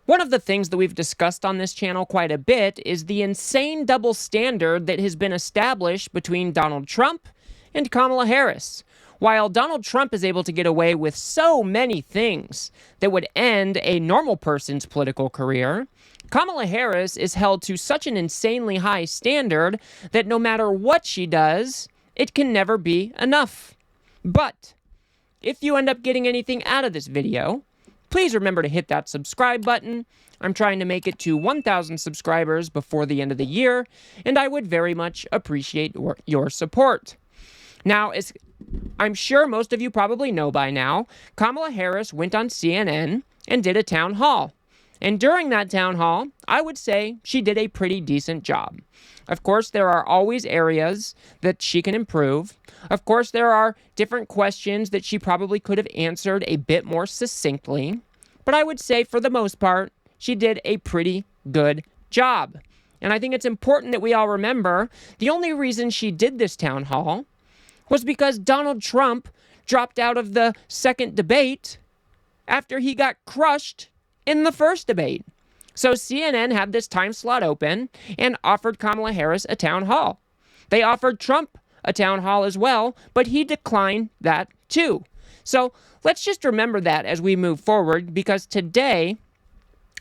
One of the things that we've discussed on this channel quite a bit is the insane double standard that has been established between Donald Trump and Kamala Harris. While Donald Trump is able to get away with so many things that would end a normal person's political career, Kamala Harris is held to such an insanely high standard that no matter what she does, it can never be enough. But if you end up getting anything out of this video, please remember to hit that subscribe button. I'm trying to make it to 1,000 subscribers before the end of the year, and I would very much appreciate your support. Now, as I'm sure most of you probably know by now, Kamala Harris went on CNN and did a town hall. And during that town hall, I would say she did a pretty decent job. Of course, there are always areas that she can improve. Of course, there are different questions that she probably could have answered a bit more succinctly. But I would say, for the most part, she did a pretty good job. And I think it's important that we all remember the only reason she did this town hall was because Donald Trump dropped out of the second debate after he got crushed in the first debate. So CNN had this time slot open and offered Kamala Harris a town hall. They offered Trump a town hall as well, but he declined that too. So let's just remember that as we move forward, because today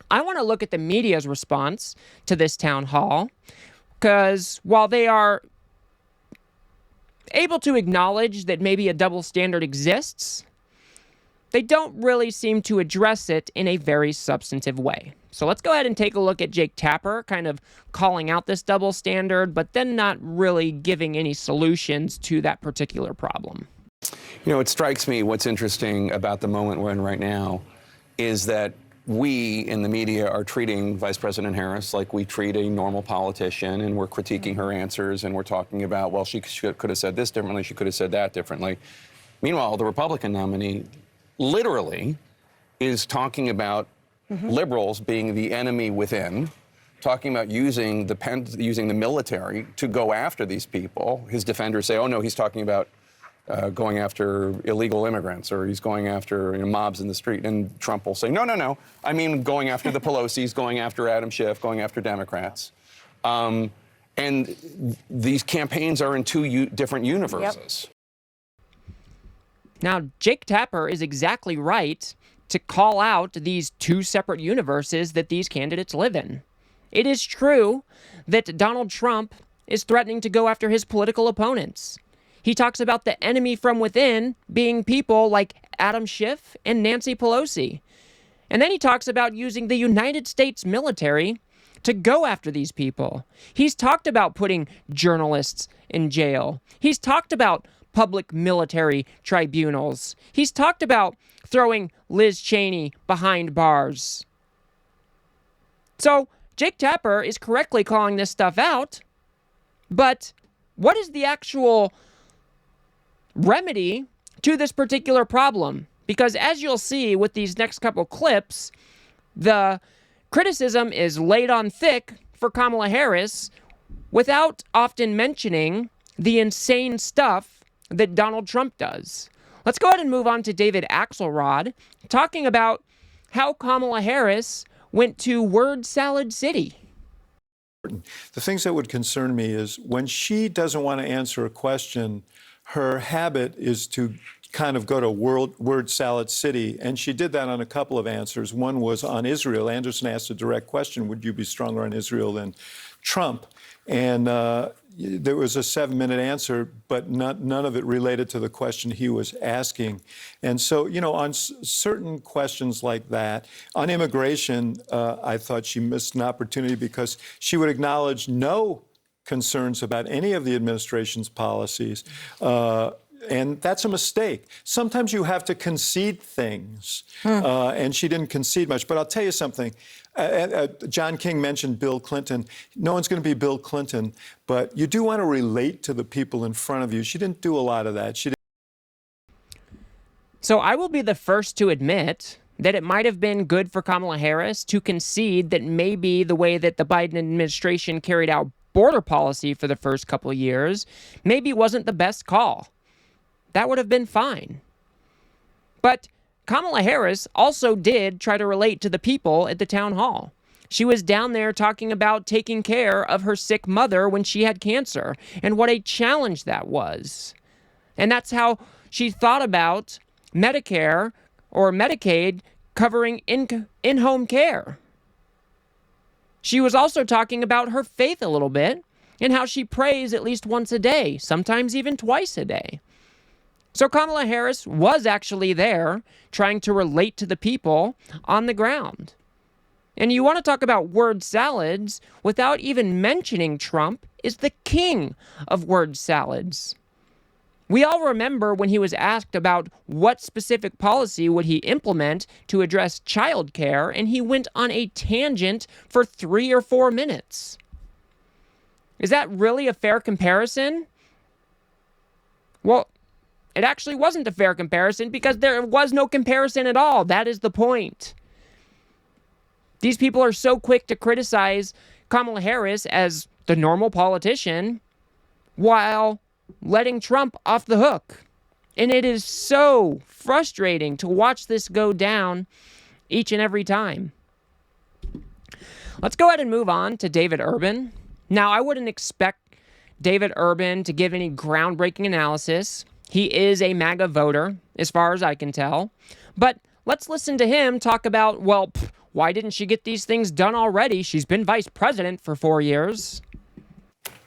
I want to look at the media's response to this town hall, because while they are able to acknowledge that maybe a double standard exists, they don't really seem to address it in a very substantive way. So let's go ahead and take a look at Jake Tapper kind of calling out this double standard, but then not really giving any solutions to that particular problem. You know, it strikes me what's interesting about the moment we're in right now is that we in the media are treating Vice President Harris like we treat a normal politician, and we're critiquing her answers, and we're talking about, well, she could have said this differently, she could have said that differently. Meanwhile, the Republican nominee literally is talking about liberals being the enemy within, talking about using the military to go after these people. His defenders say, oh, no, he's talking about going after illegal immigrants, or he's going after mobs in the street. And Trump will say, no, no, no. I mean, going after the Pelosi's, going after Adam Schiff, going after Democrats. And these campaigns are in two different universes. Yep. Now, Jake Tapper is exactly right to call out these two separate universes that these candidates live in. It is true that Donald Trump is threatening to go after his political opponents. He talks about the enemy from within being people like Adam Schiff and Nancy Pelosi. And then he talks about using the United States military to go after these people. He's talked about putting journalists in jail. He's talked about public military tribunals. He's talked about throwing Liz Cheney behind bars. So Jake Tapper is correctly calling this stuff out, but what is the actual remedy to this particular problem? Because as you'll see with these next couple clips, the criticism is laid on thick for Kamala Harris without often mentioning the insane stuff that Donald Trump does. Let's go ahead and move on to David Axelrod talking about how Kamala Harris went to word salad city. The things that would concern me is when she doesn't want to answer a question, her habit is to kind of go to word salad city, and she did that on a couple of answers. One was on Israel. Anderson asked a direct question, would you be stronger on Israel than Trump? And there was a 7-minute answer, but none of it related to the question he was asking. And so, you know, on certain questions like that, on immigration, I thought she missed an opportunity because she would acknowledge no concerns about any of the administration's policies. And that's a mistake. Sometimes you have to concede things, and she didn't concede much. But I'll tell you something. John King mentioned Bill Clinton. No one's going to be Bill Clinton, but you do want to relate to the people in front of you. She didn't do a lot of that. So I will be the first to admit that it might have been good for Kamala Harris to concede that maybe the way that the Biden administration carried out border policy for the first couple of years maybe wasn't the best call. That would have been fine. But Kamala Harris also did try to relate to the people at the town hall. She was down there talking about taking care of her sick mother when she had cancer and what a challenge that was. And that's how she thought about Medicare or Medicaid covering in-home care. She was also talking about her faith a little bit and how she prays at least once a day, sometimes even twice a day. So Kamala Harris was actually there trying to relate to the people on the ground. And you want to talk about word salads without even mentioning Trump is the king of word salads. We all remember when he was asked about what specific policy would he implement to address child care, and he went on a tangent for 3 or 4 minutes. Is that really a fair comparison? Well, it actually wasn't a fair comparison because there was no comparison at all. That is the point. These people are so quick to criticize Kamala Harris as the normal politician while letting Trump off the hook. And it is so frustrating to watch this go down each and every time. Let's go ahead and move on to David Urban. Now, I wouldn't expect David Urban to give any groundbreaking analysis. He is a MAGA voter, as far as I can tell. But let's listen to him talk about, well, why didn't she get these things done already? She's been vice president for 4 years.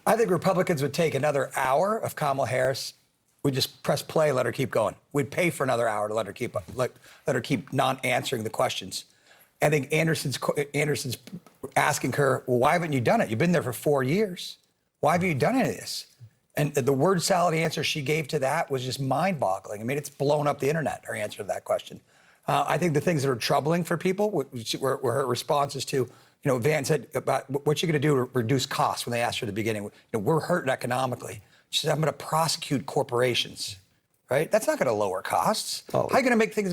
I think Republicans would take another hour of Kamala Harris. We'd just press play, let her keep going. We'd pay for another hour to let her keep not answering the questions. I think Anderson's asking her, well, why haven't you done it? You've been there for 4 years. Why have you done any of this? And the word salad answer she gave to that was just mind-boggling. I mean, it's blown up the internet, her answer to that question. I think the things that are troubling for people were her responses to, Van said about what you're going to do to reduce costs when they asked her at the beginning. We're hurting economically. She said, I'm going to prosecute corporations, right? That's not going to lower costs. How are you going to make things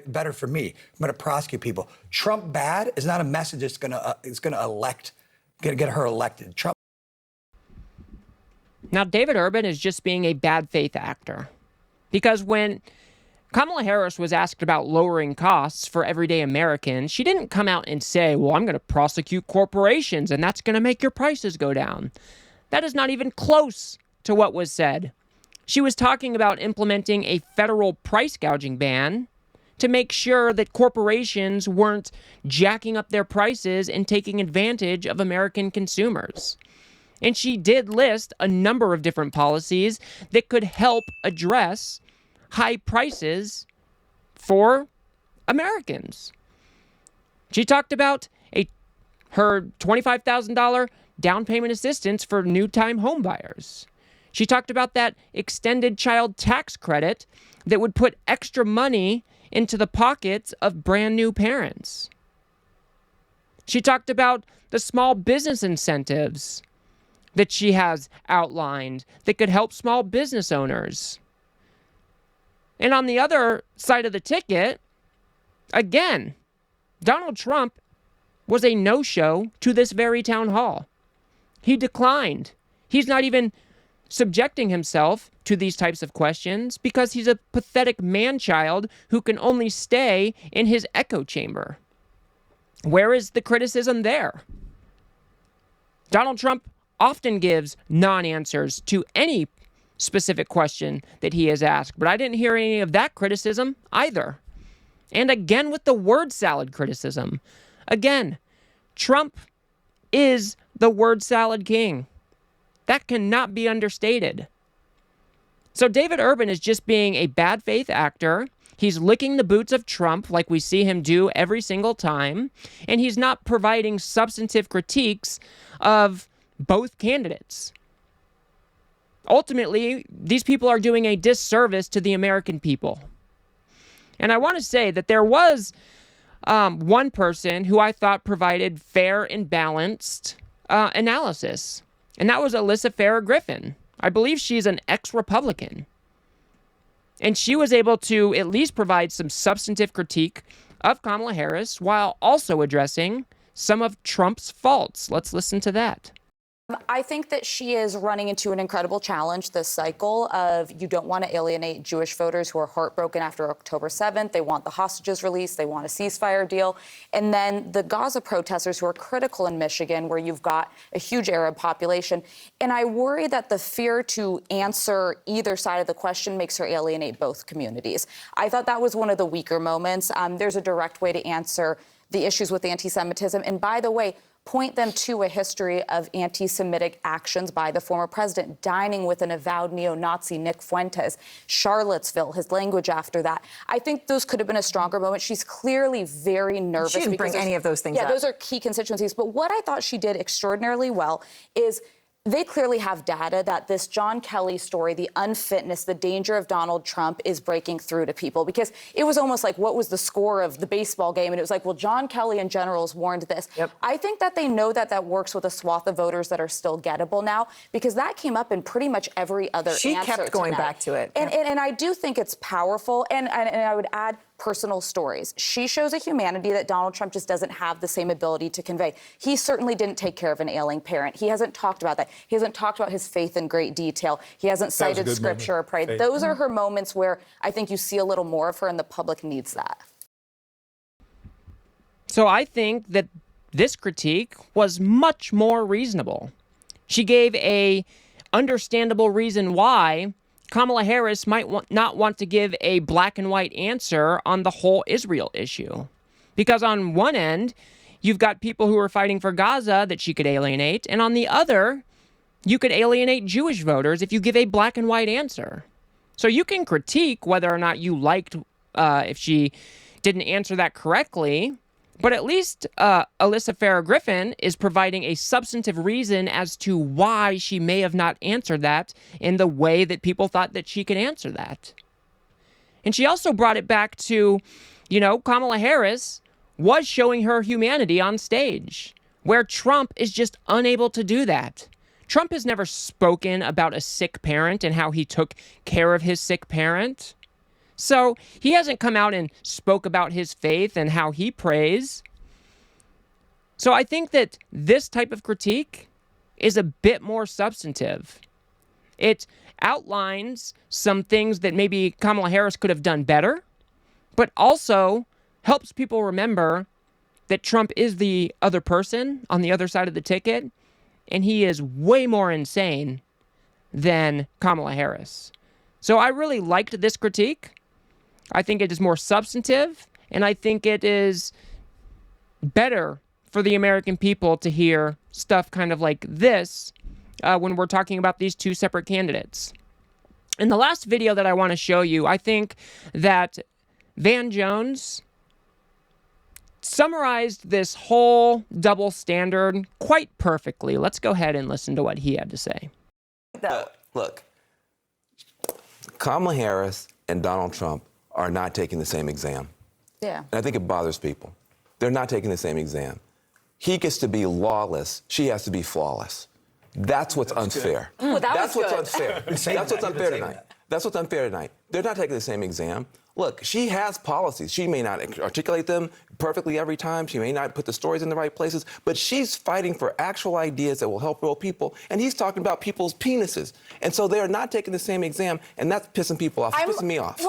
better for me? I'm going to prosecute people. Trump bad is not a message that's going to get her elected. Trump. Now, David Urban is just being a bad faith actor. Because when Kamala Harris was asked about lowering costs for everyday Americans, she didn't come out and say, well, I'm going to prosecute corporations and that's going to make your prices go down. That is not even close to what was said. She was talking about implementing a federal price gouging ban to make sure that corporations weren't jacking up their prices and taking advantage of American consumers. And she did list a number of different policies that could help address high prices for Americans. She talked about her $25,000 down payment assistance for new-time home buyers. She talked about that extended child tax credit that would put extra money into the pockets of brand new parents. She talked about the small business incentives that she has outlined that could help small business owners. And on the other side of the ticket, again, Donald Trump was a no-show to this very town hall. He declined. He's not even subjecting himself to these types of questions because he's a pathetic man-child who can only stay in his echo chamber. Where is the criticism there? Donald Trump often gives non-answers to any specific question that he is asked, but I didn't hear any of that criticism either. And again with the word salad criticism. Again, Trump is the word salad king. That cannot be understated. So David Urban is just being a bad faith actor. He's licking the boots of Trump like we see him do every single time, and he's not providing substantive critiques of both candidates. Ultimately, these people are doing a disservice to the American people. And I want to say that there was one person who I thought provided fair and balanced analysis, and that was Alyssa Farah Griffin. I believe she's an ex-Republican. And she was able to at least provide some substantive critique of Kamala Harris while also addressing some of Trump's faults. Let's listen to that. I think that she is running into an incredible challenge this cycle of you don't want to alienate Jewish voters who are heartbroken after October 7th. They want the hostages released. They want a ceasefire deal. And then the Gaza protesters who are critical in Michigan, where you've got a huge Arab population. And I worry that the fear to answer either side of the question makes her alienate both communities. I thought that was one of the weaker moments. There's a direct way to answer the issues with anti-Semitism. And by the way, point them to a history of anti-Semitic actions by the former president, dining with an avowed neo-Nazi, Nick Fuentes, Charlottesville, his language after that. I think those could have been a stronger moment. She's clearly very nervous. She didn't bring any of those things up. Yeah, those are key constituencies. But what I thought she did extraordinarily well is they clearly have data that this John Kelly story, the unfitness, the danger of Donald Trump is breaking through to people, because it was almost like, what was the score of the baseball game? And it was like, well, John Kelly and generals warned this. Yep. I think that they know that that works with a swath of voters that are still gettable now, because that came up in pretty much every other answer. She kept going back to it. And I do think it's powerful. And I would add personal stories. She shows a humanity that Donald Trump just doesn't have the same ability to convey. He certainly didn't take care of an ailing parent. He hasn't talked about that. He hasn't talked about his faith in great detail. He hasn't cited scripture or prayed. Those are her moments where I think you see a little more of her, and the public needs that. So I think that this critique was much more reasonable. She gave a understandable reason why Kamala Harris might not want to give a black and white answer on the whole Israel issue. Because on one end, you've got people who are fighting for Gaza that she could alienate, and on the other, you could alienate Jewish voters if you give a black and white answer. So you can critique whether or not you liked if she didn't answer that correctly, but at least Alyssa Farah Griffin is providing a substantive reason as to why she may have not answered that in the way that people thought that she could answer that. And she also brought it back to, Kamala Harris was showing her humanity on stage, where Trump is just unable to do that. Trump has never spoken about a sick parent and how he took care of his sick parent. So he hasn't come out and spoke about his faith and how he prays. So I think that this type of critique is a bit more substantive. It outlines some things that maybe Kamala Harris could have done better, but also helps people remember that Trump is the other person on the other side of the ticket, and he is way more insane than Kamala Harris. So I really liked this critique. I think it is more substantive, and I think it is better for the American people to hear stuff kind of like this when we're talking about these two separate candidates. In the last video that I want to show you, I think that Van Jones summarized this whole double standard quite perfectly. Let's go ahead and listen to what he had to say. Look, Kamala Harris and Donald Trump are not taking the same exam. Yeah. And I think it bothers people. They're not taking the same exam. He gets to be lawless. She has to be flawless. That's what's unfair. That's what's unfair. That's what's unfair tonight. That's what's unfair tonight. They're not taking the same exam. Look, she has policies. She may not articulate them perfectly every time. She may not put the stories in the right places, but she's fighting for actual ideas that will help real people. And he's talking about people's penises. And so they are not taking the same exam, and that's pissing people off. It's pissing me off.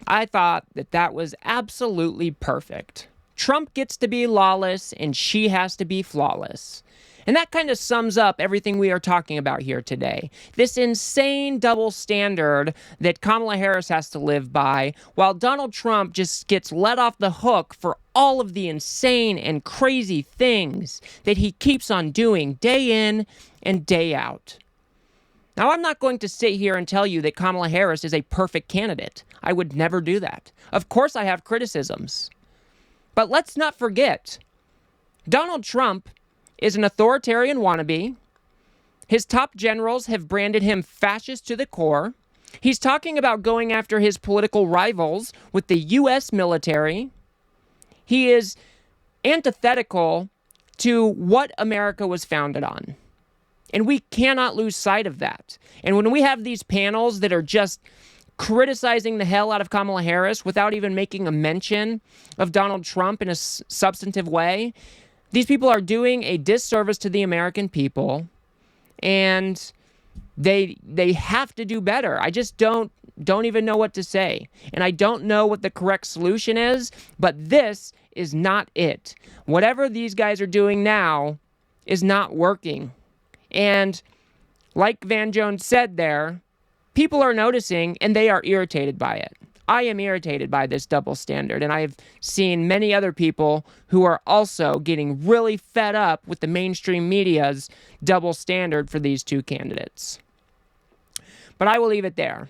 I thought that was absolutely perfect. Trump gets to be lawless, and she has to be flawless. And that kind of sums up everything we are talking about here today. This insane double standard that Kamala Harris has to live by, while Donald Trump just gets let off the hook for all of the insane and crazy things that he keeps on doing day in and day out. Now, I'm not going to sit here and tell you that Kamala Harris is a perfect candidate. I would never do that. Of course I have criticisms. But let's not forget, Donald Trump is an authoritarian wannabe. His top generals have branded him fascist to the core. He's talking about going after his political rivals with the U.S. military. He is antithetical to what America was founded on. And we cannot lose sight of that. And when we have these panels that are just criticizing the hell out of Kamala Harris without even making a mention of Donald Trump in a substantive way, These people are doing a disservice to the American people, and they have to do better. I just don't even know what to say. And I don't know what the correct solution is, but this is not it. Whatever these guys are doing now is not working. And like Van Jones said there, people are noticing and they are irritated by it. I am irritated by this double standard, and I've seen many other people who are also getting really fed up with the mainstream media's double standard for these two candidates. But I will leave it there.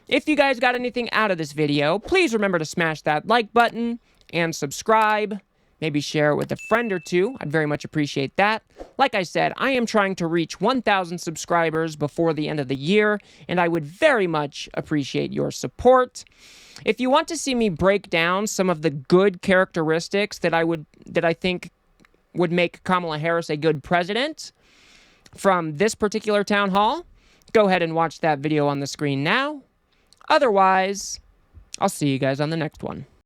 If you guys got anything out of this video, please remember to smash that like button and subscribe. Maybe share it with a friend or two. I'd very much appreciate that. Like I said, I am trying to reach 1,000 subscribers before the end of the year, and I would very much appreciate your support. If you want to see me break down some of the good characteristics that I think would make Kamala Harris a good president from this particular town hall, go ahead and watch that video on the screen now. Otherwise, I'll see you guys on the next one.